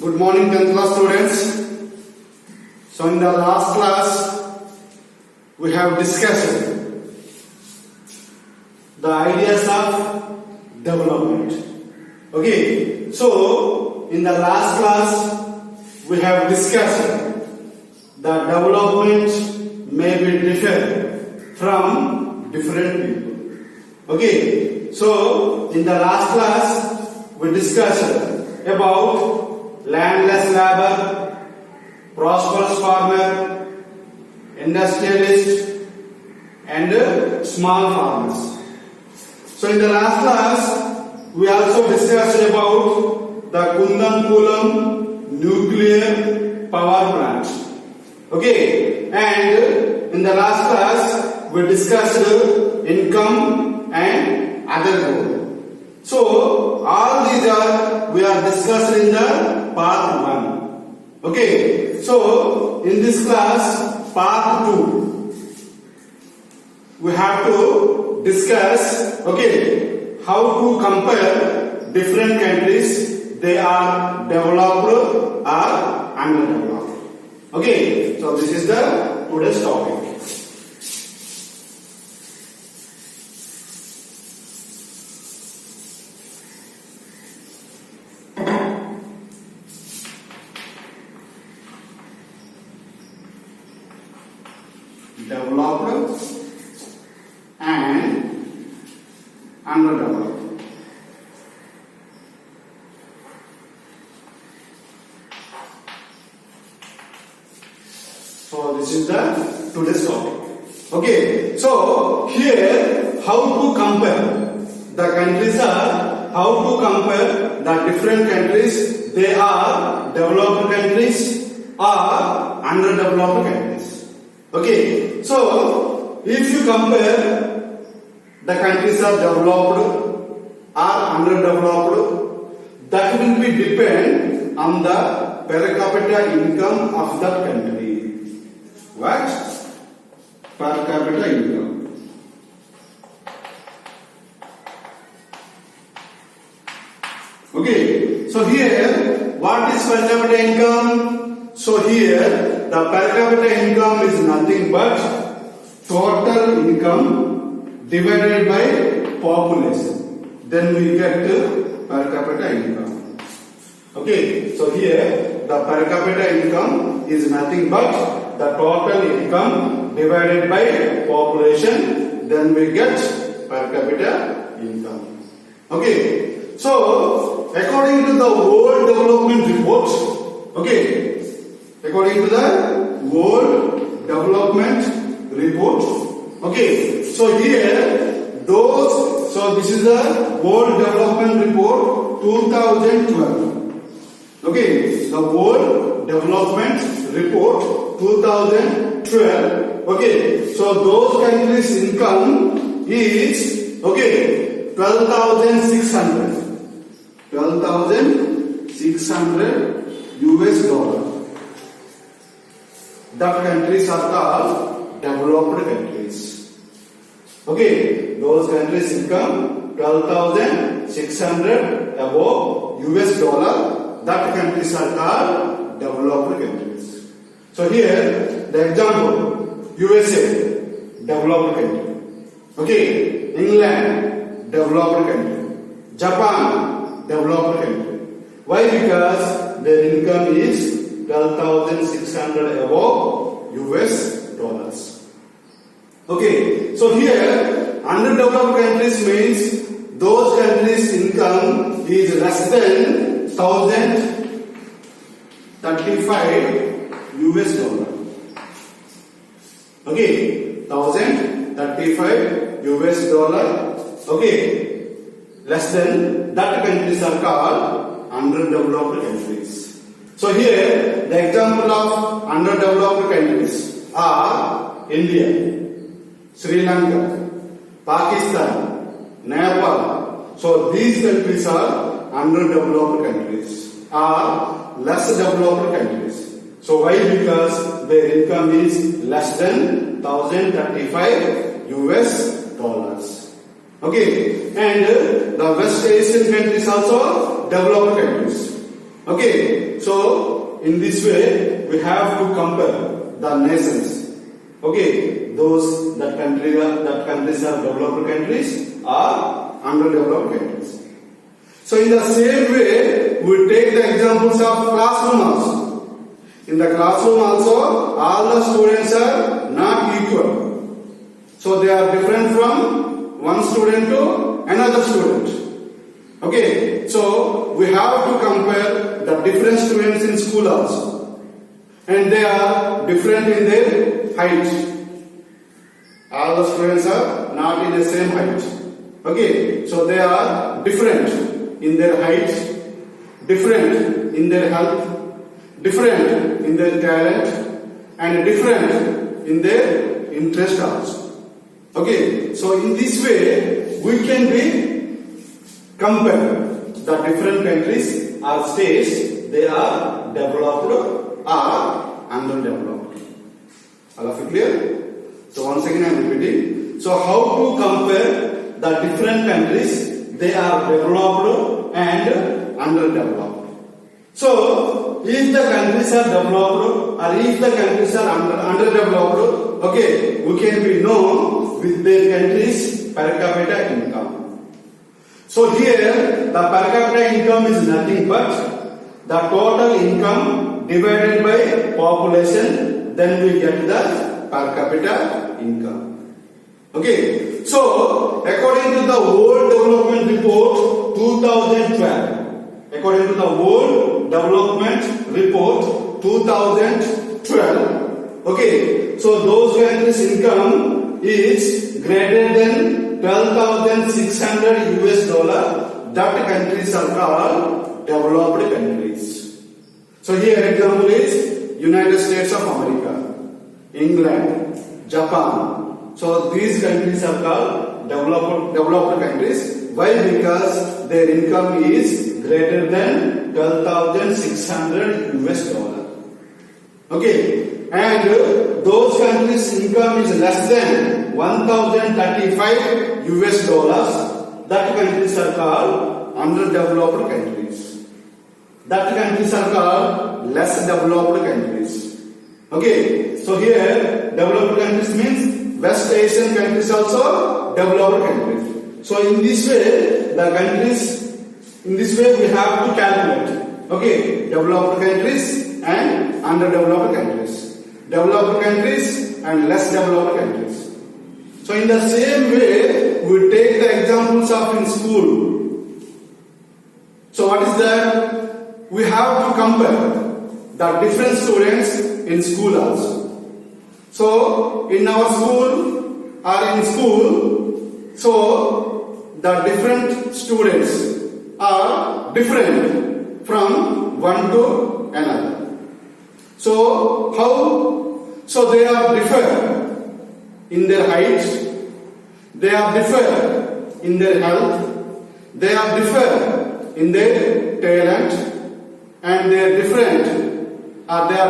Good morning 10th class students. So in the last class we have discussed the ideas of development. Okay, so in the last class we have discussed that development may be different from different people. Okay, so in the last class we discussed about landless labor, prosperous farmer, industrialist, and small farmers. So in the last class, we also discussed about the Kundankulam nuclear power plant. Okay, and in the last class, we discussed income and other goals. So all these we are discussed in the part 1. Okay, so in this class, part 2, we have to discuss, okay, how to compare different countries, they are developed or underdeveloped. Okay, so this is the today's topic. Developed and underdeveloped. So this is the today's topic. Okay, so here how to compare the countries are, how to compare the different countries, they are developed countries or underdeveloped countries. Okay, so if you compare the countries are developed or underdeveloped, that will be depend on the per capita income of that country. What? Per capita income. Okay, so here what is per capita income? So here the per capita income is nothing but total income divided by population. Then we get per capita income. Okay, so here the per capita income is nothing but the total income divided by population. Then we get per capita income. Okay, so according to the World Development Report, okay, according to the World Development Report, okay, so here so this is the World Development Report 2012. Okay, the World Development Report 2012. Okay, so those countries' income is, okay, 12,600 US dollar. That countries are called developed countries. Okay, those countries' income 12,600 above US dollar. That countries are called developed countries. So here the example: USA, developed country. Okay, England, developed country. Japan, developed country. Why? Because their income is 12,600 above US dollars. Okay, so here underdeveloped countries means those countries' income is less than 1,035 US dollar. Okay, 1,035 US dollar. Okay, less than that countries are called underdeveloped countries. So here the example of underdeveloped countries are India, Sri Lanka, Pakistan, Nepal. So these countries are underdeveloped countries or less developed countries. So why? Because their income is less than 1,035 US dollars. Okay, and the West Asian countries also developed countries. Okay, so in this way we have to compare the nations. Okay, those that countries are developed countries or underdeveloped countries. So in the same way, we take the examples of classroom also. In the classroom also, all the students are not equal. So they are different from one student to another student. Okay, so we have to compare the different students in school also. And they are different in their height. All the students are not in the same height. Okay, so they are different in their height, different in their health, different in their talent, and different in their interest also. Okay, so in this way we can compare the different countries or states, they are developed or underdeveloped. All of you clear? So once again I am repeating. So how to compare the different countries, they are developed and underdeveloped. So if the countries are developed or if the countries are underdeveloped, okay, we can be known with their countries' per capita income. So here the per capita income is nothing but the total income divided by population, then we get the per capita income. Okay, so according to the World Development Report 2012, according to the World Development Report 2012, okay, so those countries' income is greater than 12,600 US dollar, that countries are called developed countries. So here example is United States of America, England, Japan. So these countries are called developed countries. Why? Because their income is greater than 12,600 US dollar. Okay, and those countries' income is less than 1,035 US dollars. That countries are called underdeveloped countries. That countries are called less developed countries. Okay, so here developed countries means West Asian countries also developed countries. So in this way, the countries, in this way we have to calculate. Okay, developed countries and underdeveloped countries. Developed countries and less developed countries. So in the same way, we take the examples of in school. So what is that? We have to compare the different students in school also. So in our school or in school, so the different students are different from one to another. So how? So they are different in their height, they are different in their health, they are different in their talent, and they are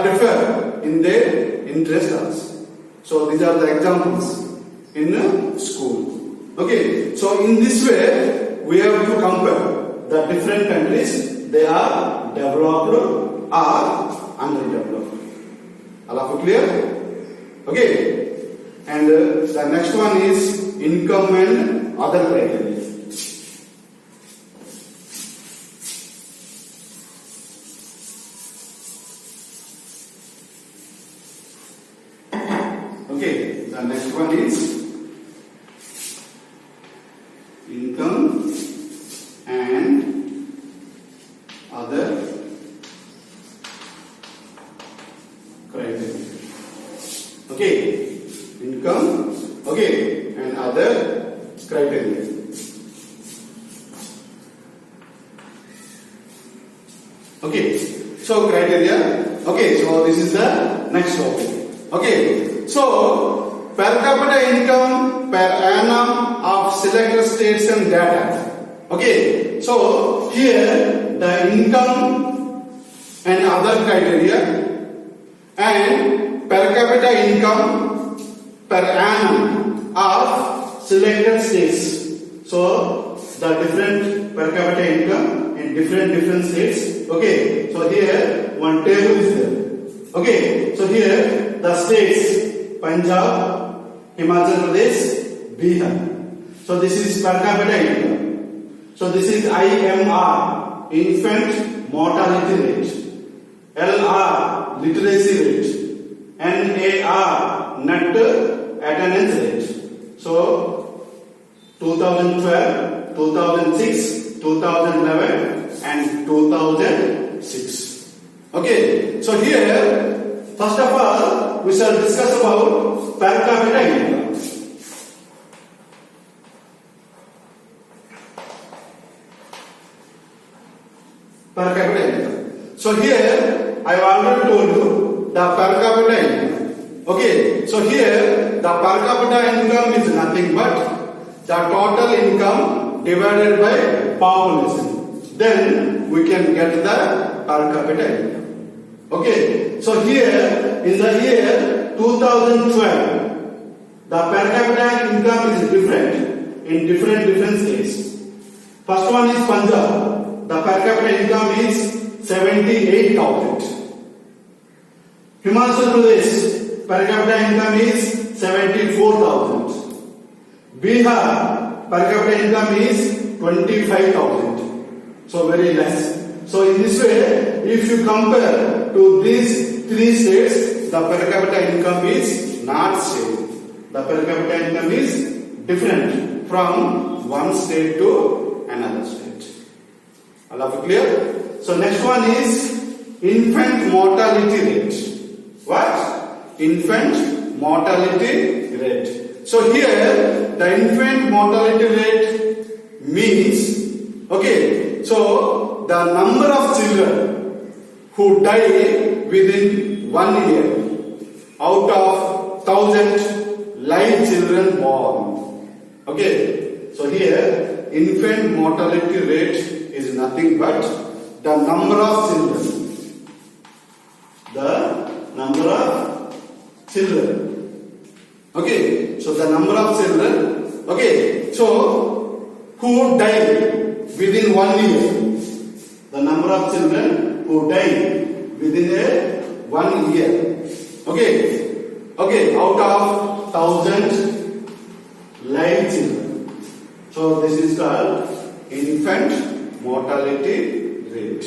different in their interest also. So these are the examples in school. Okay, so in this way we have to compare the different countries, they are developed or underdeveloped. All of you clear? Okay, and the next one is income and other criteria. Okay, the next one is income and other criteria. Okay, income, okay, and other criteria. Okay, so criteria. Okay, so this is the next topic. Okay, so per capita income per annum of selected states and data. Okay, so here the income and other criteria and per capita income per annum of selected states. So the different per capita income in different states. Okay, so here one table is there. Okay, so here the states Punjab, Himachal Pradesh, Bihar. So this is per capita income. So this is IMR, infant mortality rate. LR, literacy rate. NAR, net attendance rate. So 2012, 2006, 2011 and 2006. Okay, so here first of all we shall discuss about per capita income. Per capita income. So here I have already told you the per capita income. Okay, so here the per capita income is nothing but the total income divided by population. Then we can get the per capita income. Okay, so here in the year 2012, the per capita income is different in different states. First one is Punjab. The per capita income is 78,000. Himachal Pradesh per capita income is 74,000. Bihar per capita income is 25,000. So very less. So in this way, if you compare to these three states, the per capita income is not same. The per capita income is different from one state to another state. All of you clear? So next one is infant mortality rate. What? Infant mortality rate. So here the infant mortality rate means, okay, so the number of children who die within 1 year out of 1,000 live children born. Okay, so here infant mortality rate is nothing but the number of children. The number of children. Okay, so the number of children. Okay, so who die within 1 year. The number of children who die within 1 year. Okay, out of 1,000 live children. So this is called infant mortality rate.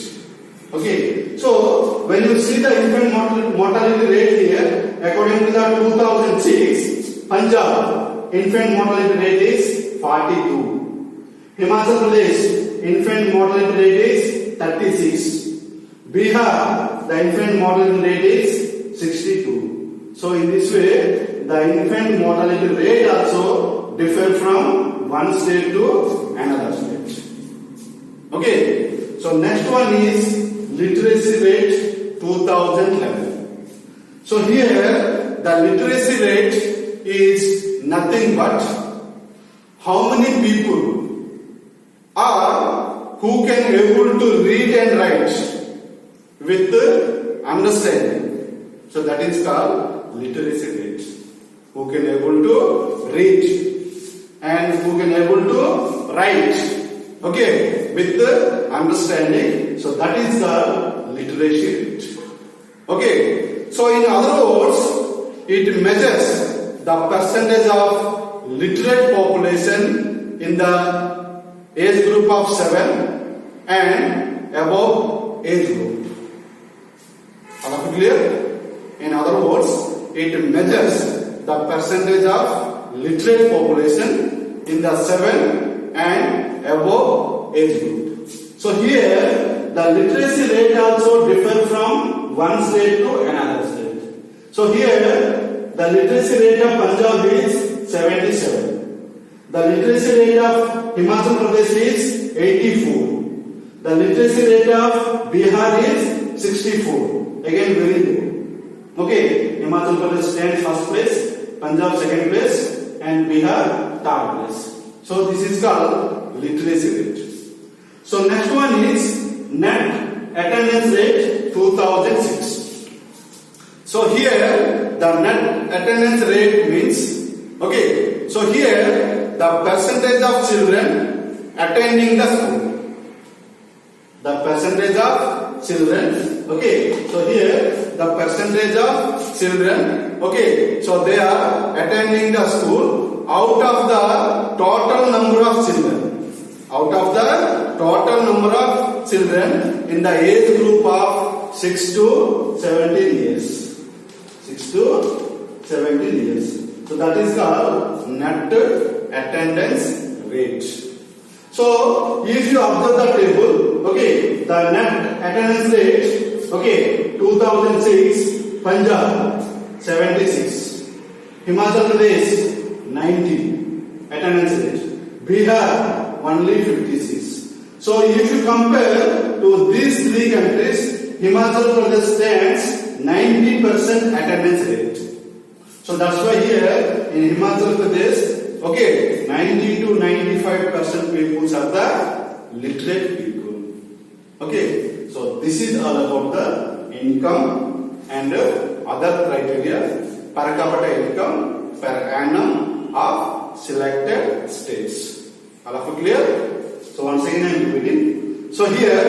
Okay, so when you see the infant mortality rate here, according to the 2006, Punjab infant mortality rate is 42. Himachal Pradesh infant mortality rate is 36. Bihar, the infant mortality rate is 62. So in this way, the infant mortality rate also differ from one state to another state. Okay, so next one is literacy rate 2011. So here the literacy rate is nothing but how many people are who can able to read and write with understanding. So that is called literacy rate. Who can able to read and who can able to write, okay, with understanding. So that is the literacy rate. Okay, so in other words, it measures the percentage of literate population in the age group of 7 and above age group. Are you clear? In other words, it measures the percentage of literate population in the 7 and above age group. So here the literacy rate also differ from one state to another state. So here the literacy rate of Punjab is 77. The literacy rate of Himachal Pradesh is 84. The literacy rate of Bihar is 64. Again very low. Okay, Himachal Pradesh stands first place, Punjab second place, and Bihar third place. So this is called literacy rate. So next one is net attendance rate 2006. So here the net attendance rate means, okay, so here the percentage of children attending the school. the percentage of children. Okay, so here the percentage of children. Okay, so they are attending the school out of the total number of children. Out of the total number of children in the age group of 6 to 17 years. 6 to 17 years. So that is called net attendance rate. So if you observe the table, okay, the net attendance rate, okay, 2006, Punjab 76, Himachal Pradesh 90 attendance rate, Bihar only 56. So if you compare to these three countries, Himachal Pradesh stands 90% attendance rate. So that's why here in Himachal Pradesh, okay, 90 to 95% people are the literate people. Okay, so this is all about the income and other criteria, per capita income per annum of selected states. All of you clear? So once again I am repeating. So here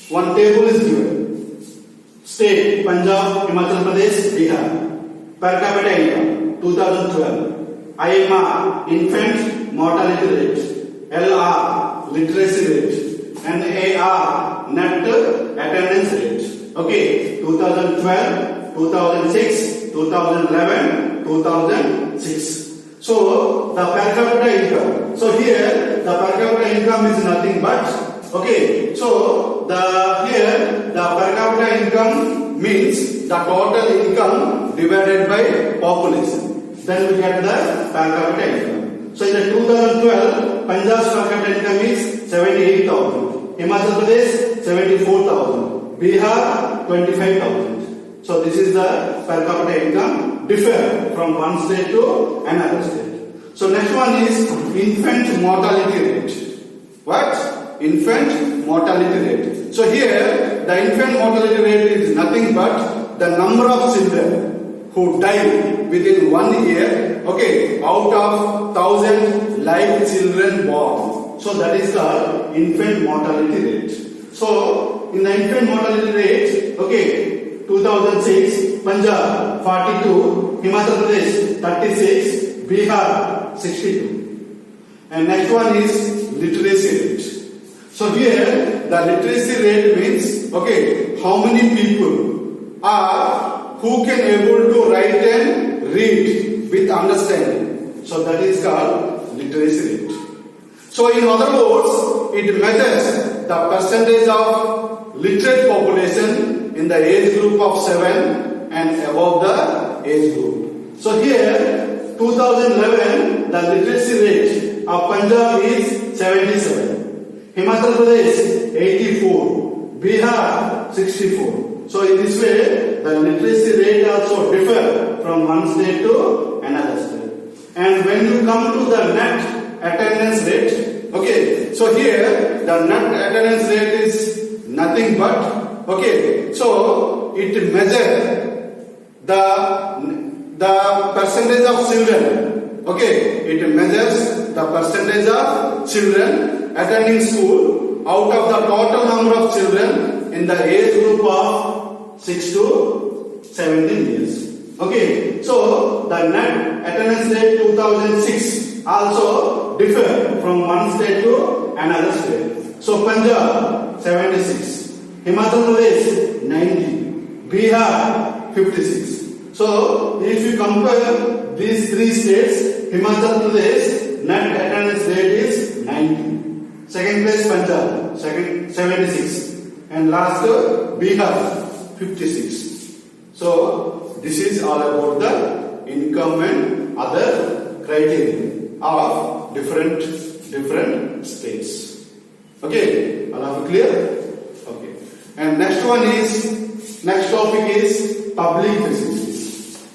one table is given. State Punjab, Himachal Pradesh, Bihar. Per capita income 2012. IMR infant mortality rate. LR literacy rate. And AR net attendance rate. Okay, 2012, 2006, 2011, 2006. So the per capita income. So here the per capita income is nothing but, okay, so here the per capita income means the total income divided by population. Then we get the per capita income. So in the 2012, Punjab's per capita income is 78,000, Himachal Pradesh 74,000, Bihar 25,000. So this is the per capita income differ from one state to another state. So next one is infant mortality rate. What? Infant mortality rate. So here the infant mortality rate is nothing but the number of children who die within 1 year, okay, out of 1,000 live children born. So that is called infant mortality rate. So in the infant mortality rate, okay, 2006 Punjab 42, Himachal Pradesh 36, Bihar 62. And next one is literacy rate. So here the literacy rate means, okay, how many people are who can able to write and read with understanding. So that is called literacy rate. So in other words, it measures the percentage of literate population in the age group of 7 and above the age group. So here 2011 the literacy rate of Punjab is 77, Himachal Pradesh 84, Bihar 64. So in this way the literacy rate also differ from one state to another state. And when you come to the net attendance rate, okay, so here the net attendance rate is nothing but, okay, so it measures the percentage of children, okay, it measures the percentage of children attending school out of the total number of children in the age group of 6 to 17 years. Okay, so the net attendance rate 2006 also differ from one state to another state. So Punjab 76, Himachal Pradesh 90, Bihar 56. So if you compare these three states, Himachal Pradesh net attendance rate is 90. Second place Punjab, 76, and last Bihar 56. So this is all about the income and other criteria of different states. Okay, all of you clear? Okay. And next topic is public facilities.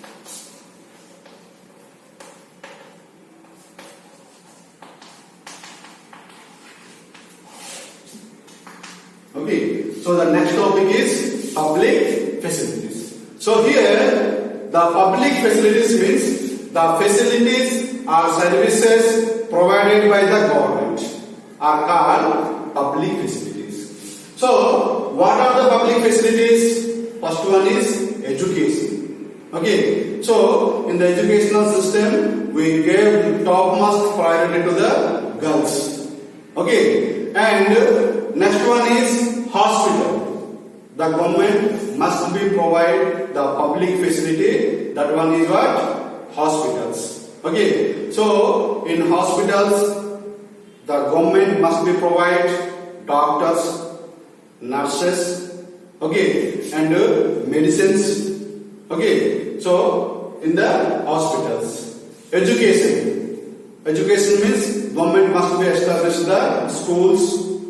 Okay, so the next topic is public facilities. So here the public facilities means the facilities or services provided by the government. are called public facilities. So, what are the public facilities? First one is education. Okay, so in the educational system, we gave topmost priority to the girls. Okay, and next one is hospital. The government must be provide the public facility. That one is what? Hospitals. Okay, so in hospitals, the government must be provide doctors, nurses, okay, and medicines. Okay, so in the hospitals, education means government must be establish the schools,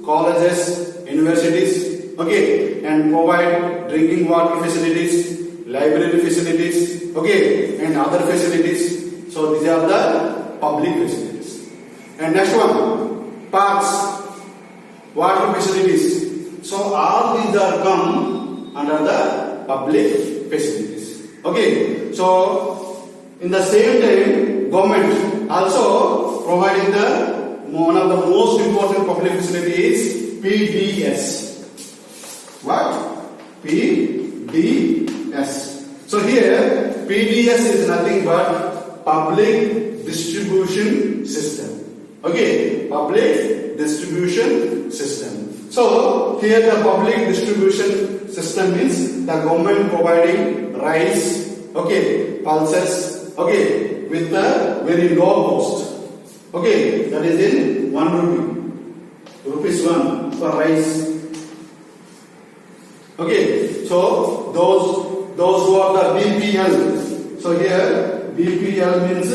colleges, universities, okay, and provide drinking water facilities, library facilities, okay, and other facilities. So these are the public facilities. And next one, parks, water facilities. So all these are come under the public facilities. Okay, so in the same time, government also providing the one of the most important public facility is PDS. What? PDS. So here PDS is nothing but public distribution system. Okay, public distribution system. So here the public distribution system means the government providing rice, okay, pulses, okay, with a very low cost. Okay, that is in 1 rupee. Rupees 1 for rice. Okay, so those who are the BPL. So here BPL means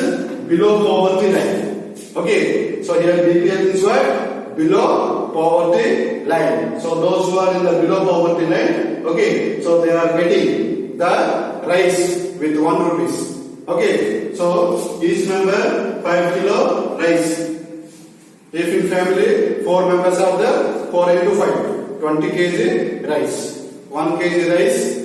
below poverty line. Okay, so here BPL means what? Below poverty line. So those who are in the below poverty line, okay, so they are getting the rice with 1 rupees. Okay, so each member 5 kilo rice. If in family 4 members are there, 4 into 5, 20 kg rice. 1 kg rice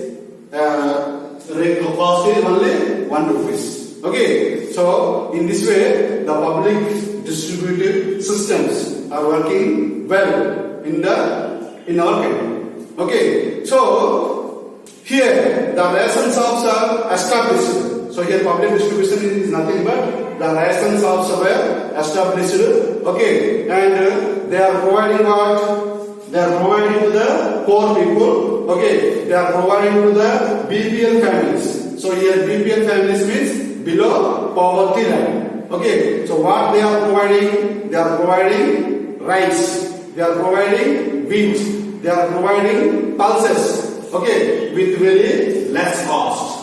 cost is only 1 rupees. Okay, so in this way the public distributed systems are working well in our country. Okay, so here the ration shops are established. So here public distribution is nothing but the ration shops were established. Okay, and they are providing what? They are providing to the poor people. Okay, they are providing to the BPL families. So here BPL families means below poverty line. Okay, so what they are providing? They are providing rice. They are providing wheat. They are providing pulses. Okay, with very less cost.